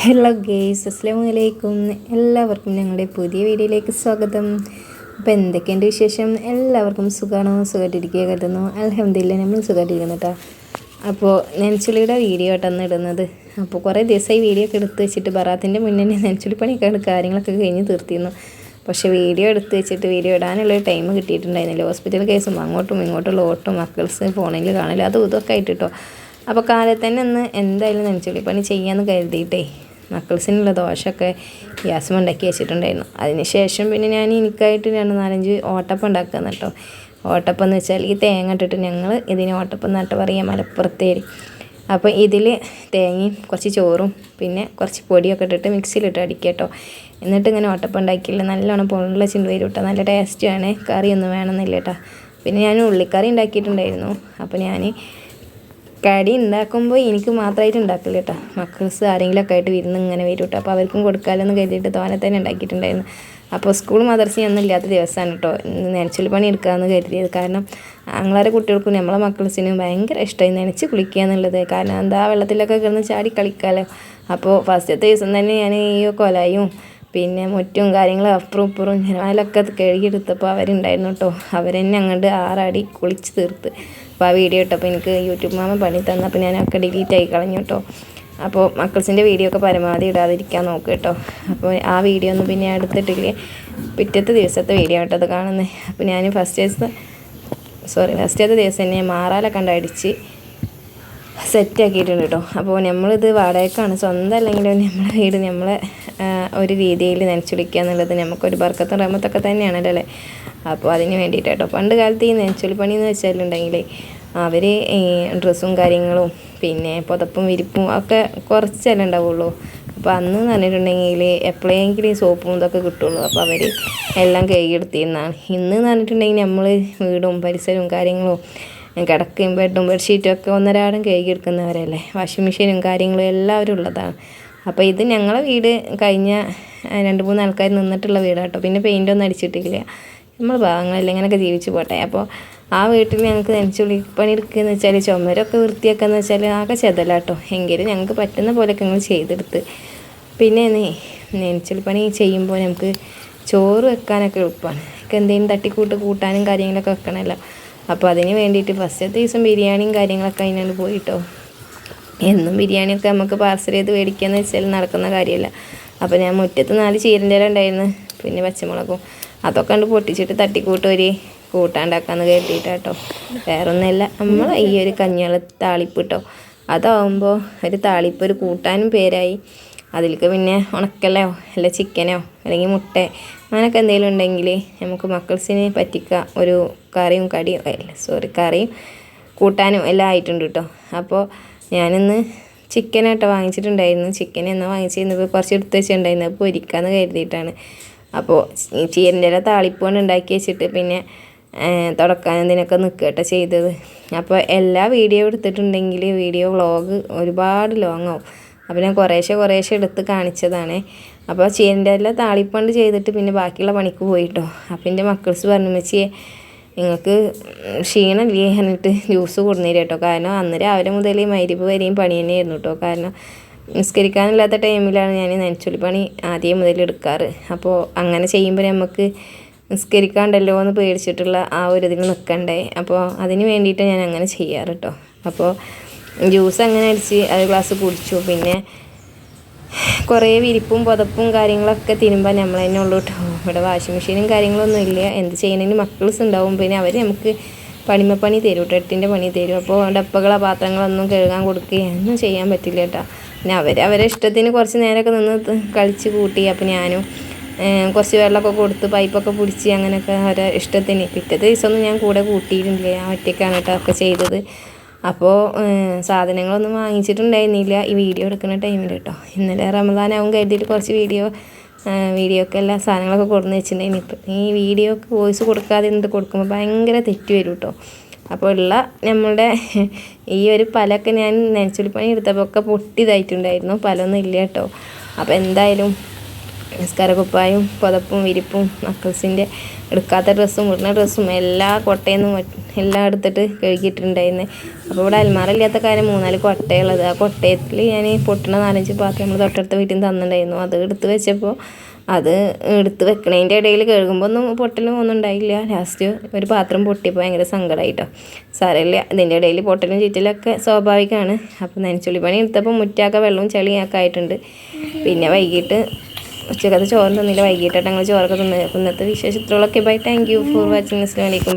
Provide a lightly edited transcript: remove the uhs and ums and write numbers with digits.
Hello guys, അസ്സലാമു അലൈക്കും. എല്ലാവർക്കും ഞങ്ങളുടെ പുതിയ വീഡിയോയിലേക്ക് സ്വാഗതം. അപ്പോൾ എന്തൊക്കെയുണ്ട് വിശേഷം? എല്ലാവർക്കും സുഖമാണോ? സുഖമായിട്ടിരിക്കുക കരുതുന്നു. അൽഹംദുലില്ലാ നമ്മൾ സുഖമായിട്ടിരിക്കുന്നു കേട്ടോ. അപ്പോൾ നെൻസുളിയുടെ വീഡിയോ ആയിട്ടാണ് ഇടുന്നത്. അപ്പോൾ കുറേ ദിവസമായി വീഡിയോ ഒക്കെ എടുത്ത് വെച്ചിട്ട് ബറാത്തിൻ്റെ മുന്നേ നെൻസുളി പണിയൊക്കെ കാര്യങ്ങളൊക്കെ കഴിഞ്ഞ് തീർത്തിരുന്നു. പക്ഷേ വീഡിയോ എടുത്ത് വെച്ചിട്ട് വീഡിയോ ഇടാനുള്ള ടൈം കിട്ടിയിട്ടുണ്ടായിരുന്നില്ല. ഹോസ്പിറ്റൽ കേസും അങ്ങോട്ടും ഇങ്ങോട്ടുള്ള ഓട്ടും മക്കൾസ് ഫോണിൽ കാണില്ല അതും ഇതൊക്കെ ആയിട്ട് കേട്ടോ. അപ്പോൾ കാലത്ത് തന്നെ ഒന്ന് എന്തായാലും നെൻസുളി പണി ചെയ്യാമെന്ന് കരുതിയിട്ടേ മക്കൾസിനുള്ള ദോശയൊക്കെ ഗ്യാസും ഉണ്ടാക്കി വെച്ചിട്ടുണ്ടായിരുന്നു. അതിന് പിന്നെ ഞാൻ എനിക്കായിട്ട് 4-5 ഓട്ടപ്പം ഉണ്ടാക്കുകയെന്ന് കേട്ടോ. ഓട്ടപ്പം എന്ന് വെച്ചാൽ ഈ തേങ്ങ ഇട്ടിട്ട് ഞങ്ങൾ ഇതിന് ഓട്ടപ്പം എന്നിട്ട് പറയാം മലപ്പുറത്തേര്. അപ്പോൾ ഇതിൽ തേങ്ങയും കുറച്ച് ചോറും പിന്നെ കുറച്ച് പൊടിയൊക്കെ ഇട്ടിട്ട് മിക്സിയിലിട്ട് അടിക്കുക കേട്ടോ. എന്നിട്ട് ഇങ്ങനെ ഓട്ടപ്പം ഉണ്ടാക്കിയില്ല നല്ലോണം പൊള്ള ചിന്ത വരും കേട്ടോ. നല്ല ടേസ്റ്റാണ്. കറിയൊന്നും വേണമെന്നില്ല കേട്ടോ. പിന്നെ ഞാൻ ഉള്ളിക്കറി ഉണ്ടാക്കിയിട്ടുണ്ടായിരുന്നു. അപ്പോൾ ഞാൻ കടി ഉണ്ടാക്കുമ്പോൾ എനിക്ക് മാത്രമായിട്ട് ഉണ്ടാക്കില്ല കേട്ടോ. മക്കൾസ് ആരെങ്കിലുമൊക്കെ ആയിട്ട് വിരുന്ന് ഇങ്ങനെ വരും കേട്ടോ. അപ്പോൾ അവർക്കും കൊടുക്കാമെന്ന് കരുതിയിട്ട് തോനെ തന്നെ ഉണ്ടാക്കിയിട്ടുണ്ടായിരുന്നു. അപ്പോൾ സ്കൂൾ മദർസയൊന്നും ഇല്ലാത്ത ദിവസമാണ് കേട്ടോ നനച്ചുള്ളി പണി എടുക്കാമെന്ന് കരുതിയത്. കാരണം ഞങ്ങളെ കുട്ടികൾക്കും നമ്മളെ മക്കൾസിനും ഭയങ്കര ഇഷ്ടമായി നനച്ച് കുളിക്കുക എന്നുള്ളത്. കാരണം എന്താ വെള്ളത്തിലൊക്കെ കിടന്ന് ചാടി കളിക്കാമല്ലോ. അപ്പോൾ ഫസ്റ്റത്തെ ദിവസം തന്നെ ഞാൻ ഈ കൊലയും പിന്നെ മുറ്റും കാര്യങ്ങളും അപ്പുറം ഇപ്പുറം ജനാലൊക്കെ കഴുകിയെടുത്തപ്പോൾ അവരുണ്ടായിരുന്നു കേട്ടോ. അവരെന്നെ അങ്ങോട്ട് ആറാടി കുളിച്ച് തീർത്ത്. അപ്പോൾ ആ വീഡിയോ ഇട്ടപ്പോൾ എനിക്ക് യൂട്യൂബ് മാമ പണി തന്നപ്പോൾ ഞാനൊക്കെ ഡിലീറ്റ് ആയി കളഞ്ഞു കേട്ടോ. അപ്പോൾ മക്കൾസിൻ്റെ വീഡിയോ ഒക്കെ പരമാവധി ഇടാതിരിക്കാൻ നോക്കുക കേട്ടോ. അപ്പോൾ ആ വീഡിയോ ഒന്നും പിന്നെ എടുത്തിട്ടില്ലേ. പിറ്റത്തെ ദിവസത്തെ വീഡിയോ കേട്ടോ അത് കാണുന്നത്. അപ്പോൾ ഞാൻ ഫസ്റ്റത്തെ ദിവസം തന്നെ മാറാലൊക്കെ കണ്ടടിച്ച് സെറ്റാക്കിയിട്ടുണ്ട് കേട്ടോ. അപ്പോൾ നമ്മളിത് വാടകയ്ക്കാണ്, സ്വന്തം അല്ലെങ്കിലും നമ്മളെ വീട് നമ്മളെ ഒരു രീതിയിൽ നനച്ചുളിക്കുക എന്നുള്ളത് നമുക്കൊരു ബർക്കത്തും റഹ്മത്തൊക്കെ തന്നെയാണല്ലോ അല്ലേ. അപ്പോൾ അതിന് വേണ്ടിയിട്ട് കേട്ടോ. പണ്ട് കാലത്ത് ഈ നനച്ചുളി പണി എന്ന് വെച്ചാലുണ്ടെങ്കിൽ അവർ ഈ ഡ്രസ്സും കാര്യങ്ങളും പിന്നെ പുതപ്പും വിരിപ്പും ഒക്കെ കുറച്ചല്ലേ ഉണ്ടാവുള്ളൂ. അപ്പോൾ അന്ന് പറഞ്ഞിട്ടുണ്ടെങ്കിൽ എപ്പോഴെങ്കിലും ഈ സോപ്പും ഇതൊക്കെ കിട്ടുള്ളൂ. അപ്പോൾ അവർ എല്ലാം കഴുകിയെടുത്തിരുന്നതാണ്. ഇന്ന് പറഞ്ഞിട്ടുണ്ടെങ്കിൽ നമ്മൾ വീടും പരിസരവും കാര്യങ്ങളും കിടക്കയും ബെഡും ബെഡ്ഷീറ്റും ഒക്കെ ഒന്നരാടം കഴുകിയെടുക്കുന്നവരല്ലേ. വാഷിംഗ് മെഷീനും കാര്യങ്ങളും എല്ലാവരും ഉള്ളതാണ്. അപ്പോൾ ഇത് ഞങ്ങളെ വീട് കഴിഞ്ഞ 2-3 ആൾക്കാർ നിന്നിട്ടുള്ള വീടാട്ടോ. പിന്നെ പെയിൻ്റൊന്നും അടിച്ചിട്ടില്ല. നമ്മൾ ഭാഗങ്ങളില്ല ഇങ്ങനെയൊക്കെ ജീവിച്ച് പോട്ടെ. അപ്പോൾ ആ വീട്ടിൽ ഞങ്ങൾക്ക് നനച്ചുള്ളി പണി എടുക്കുകയെന്ന് വെച്ചാൽ ചുമരൊക്കെ വൃത്തിയാക്കുകയെന്ന് വെച്ചാൽ ആകെ ചെതലാട്ടോ. എങ്കിലും ഞങ്ങൾക്ക് പറ്റുന്ന പോലെയൊക്കെ ഞങ്ങൾ ചെയ്തെടുത്ത്. പിന്നെ നനച്ചുള്ളി പണി ചെയ്യുമ്പോൾ നമുക്ക് ചോറ് വെക്കാനൊക്കെ എളുപ്പമാണ്. എന്തെങ്കിലും തട്ടിക്കൂട്ട് കൂട്ടാനും കാര്യങ്ങളൊക്കെ വെക്കണമല്ലോ. അപ്പോൾ അതിന് വേണ്ടിയിട്ട് ഫസ്റ്റത്തെ ദിവസം ബിരിയാണിയും കാര്യങ്ങളൊക്കെ അതിനാണ് പോയിട്ടോ. എന്നും ബിരിയാണിയൊക്കെ നമുക്ക് പാർസൽ ചെയ്ത് മേടിക്കുകയെന്ന് വെച്ചാൽ നടക്കുന്ന കാര്യമല്ല. അപ്പോൾ ഞാൻ മുറ്റത്ത് 4 ചീരൻ്റെ ഇല ഉണ്ടായിരുന്നു. പിന്നെ പച്ചമുളകും അതൊക്കെ കണ്ട് പൊട്ടിച്ചിട്ട് തട്ടിക്കൂട്ട് ഒരു കൂട്ടാണ്ടാക്കാമെന്ന് കരുതിയിട്ടാട്ടോ. വേറൊന്നുമല്ല, നമ്മൾ ഈ ഒരു കഞ്ഞിവെള്ള താളിപ്പ് കേട്ടോ. അതാവുമ്പോൾ ഒരു താളിപ്പ് ഒരു കൂട്ടാനും പേരായി. അതിലേക്ക് പിന്നെ ഉണക്കലോ അല്ല ചിക്കനോ അല്ലെങ്കിൽ മുട്ട അങ്ങനെയൊക്കെ എന്തെങ്കിലും ഉണ്ടെങ്കിൽ നമുക്ക് മക്കൾസിനെ പറ്റിക്കുക ഒരു കറിയും കറിയും കൂട്ടാനും എല്ലാം ആയിട്ടുണ്ട് കേട്ടോ. അപ്പോൾ ഞാനിന്ന് ചിക്കനായിട്ടോ വാങ്ങിച്ചിട്ടുണ്ടായിരുന്നു. ചിക്കൻ എന്നാ വാങ്ങിച്ചിരുന്നത് കുറച്ച് എടുത്ത് വെച്ചിട്ടുണ്ടായിരുന്നു. അപ്പോൾ പൊരിക്കാമെന്ന് കരുതിയിട്ടാണ്. അപ്പോൾ ചീരൻ്റെ ഇല താളിപ്പുകൊണ്ട് ഉണ്ടാക്കി വെച്ചിട്ട് പിന്നെ തുടക്കാൻ എന്തിനൊക്കെ നിൽക്കുക കേട്ടോ ചെയ്തത്. അപ്പോൾ എല്ലാ വീഡിയോ എടുത്തിട്ടുണ്ടെങ്കിൽ വീഡിയോ വ്ളോഗ് ഒരുപാട് ലോങ് ആവും. അപ്പോൾ ഞാൻ കുറേശ്ശെ എടുത്ത് കാണിച്ചതാണ്. അപ്പോൾ ചീരൻ്റെ ഇല താളിപ്പണ്ട് ചെയ്തിട്ട് പിന്നെ ബാക്കിയുള്ള പണിക്ക് പോയിട്ടോ. അപ്പോൾ എൻ്റെ മക്കൾസ് പറഞ്ഞു വെച്ചേ നിങ്ങൾക്ക് ക്ഷീണമില്ലേ എന്നിട്ട് ജ്യൂസ് കൊടുന്നേരും കേട്ടോ. കാരണം അന്ന് രാവിലെ മുതൽ മഗ്‌രിബ് വരെയും പണി തന്നെയായിരുന്നു കേട്ടോ. കാരണം നിസ്കരിക്കാനില്ലാത്ത ടൈമിലാണ് ഞാൻ നനച്ചുള്ളി പണി ആദ്യം മുതൽ എടുക്കാറ്. അപ്പോൾ അങ്ങനെ ചെയ്യുമ്പോൾ നമുക്ക് നിസ്കരിക്കാണ്ടല്ലോ എന്ന് പേടിച്ചിട്ടുള്ള ആ ഒരു ഇതിൽ നിൽക്കണ്ടേ. അപ്പോൾ അതിന് വേണ്ടിയിട്ട് ഞാൻ അങ്ങനെ ചെയ്യാറ് കേട്ടോ. അപ്പോൾ ജ്യൂസ് അങ്ങനെ അടിച്ച് അത് ഗ്ലാസ് കുടിച്ചു. പിന്നെ കുറേ വിരിപ്പും പുതപ്പും കാര്യങ്ങളൊക്കെ തിരുമ്പാൻ നമ്മൾ തന്നെ ഉള്ളൂ കേട്ടോ. ഇവിടെ വാഷിംഗ് മെഷീനും കാര്യങ്ങളൊന്നും ഇല്ല. എന്ത് ചെയ്യണമെങ്കിൽ മക്കൾസ് ഉണ്ടാവും. പിന്നെ അവർ നമുക്ക് പണിമപ്പണി തരും കേട്ടോ, 8ൻ്റെ പണി തരും. അപ്പോൾ ഡപ്പകളോ പാത്രങ്ങളൊന്നും കഴുകാൻ കൊടുക്കുകയൊന്നും ചെയ്യാൻ പറ്റില്ല കേട്ടോ. പിന്നെ അവരെ ഇഷ്ടത്തിന് കുറച്ച് നേരമൊക്കെ നിന്ന് കളിച്ച് കൂട്ടി. അപ്പോൾ ഞാനും കുറച്ച് വെള്ളമൊക്കെ കൊടുത്ത് പൈപ്പൊക്കെ പിടിച്ച് അങ്ങനെയൊക്കെ അവരെ ഇഷ്ടത്തിന്. പിറ്റത്തെ ദിവസമൊന്നും ഞാൻ കൂടെ കൂട്ടിയിട്ടില്ല. ഞാൻ ഒറ്റയ്ക്കാണ് കേട്ടോ ഒക്കെ ചെയ്തത്. അപ്പോൾ സാധനങ്ങളൊന്നും വാങ്ങിച്ചിട്ടുണ്ടായിരുന്നില്ല ഈ വീഡിയോ എടുക്കുന്ന ടൈമിൽ കേട്ടോ. ഇന്നലെ റമദാനാവും കരുതിയിട്ട് കുറച്ച് വീഡിയോക്ക് എല്ലാ സാധനങ്ങളൊക്കെ കൊടുന്ന് വെച്ചിട്ടുണ്ടായിരുന്നു. ഇപ്പം ഈ വീഡിയോക്ക് വോയിസ് കൊടുക്കാതെ എന്നിട്ട് കൊടുക്കുമ്പോൾ ഭയങ്കര തെറ്റ് വരും കേട്ടോ. അപ്പോൾ നമ്മളുടെ ഈ ഒരു പലൊക്കെ ഞാൻ നനച്ചുള്ളി പണി എടുത്തപ്പോൾ ഒക്കെ പൊട്ടിയതായിട്ടുണ്ടായിരുന്നു. പലൊന്നും ഇല്ല കേട്ടോ. അപ്പോൾ എന്തായാലും നിസ്കാരക്കുപ്പായും പുതപ്പും വിരിപ്പും മക്കൾസിൻ്റെ എടുക്കാത്ത ഡ്രസ്സും ഇടുന്ന ഡ്രസ്സും എല്ലാ കൊട്ടയെന്നും എല്ലാം എടുത്തിട്ട് കഴുകിയിട്ടുണ്ടായിരുന്നു. അപ്പോൾ ഇവിടെ അൽമാറില്ലാത്ത കാര്യം 3-4 കൊട്ടയുള്ളത്. ആ കൊട്ടയത്തിൽ ഞാൻ പൊട്ടണ 4-5 പാത്രം നമ്മൾ തൊട്ടടുത്ത വീട്ടിൽ നിന്ന് തന്നിട്ടുണ്ടായിരുന്നു. അത് എടുത്ത് വെച്ചപ്പോൾ അത് എടുത്ത് വെക്കണതിൻ്റെ ഇടയിൽ കഴുകുമ്പോൾ ഒന്നും പൊട്ടലും ഒന്നും ഉണ്ടായില്ല. ലാസ്റ്റ് ഒരു പാത്രം പൊട്ടിയപ്പോൾ ഭയങ്കര സങ്കടമായിട്ടോ. സാരമില്ല, ഇതിൻ്റെ ഇടയിൽ പൊട്ടലും ചീറ്റലൊക്കെ സ്വാഭാവികമാണ്. അപ്പോൾ നനച്ചുള്ളി പണി എടുത്തപ്പോൾ മുറ്റാക്ക വെള്ളവും ചളിയൊക്കെ ആയിട്ടുണ്ട്. പിന്നെ വൈകിട്ട് ഉച്ചക്കത്തെ ചോറ് തന്നില്ല, വൈകിട്ടായിട്ട് ഞങ്ങൾ ചോറൊക്കെ തിന്നത്. അപ്പോൾ ഇന്നത്തെ വിശേഷത്തിലൊക്കെ bye. Thank you for watching. അസ്സലാമു അലൈക്കും.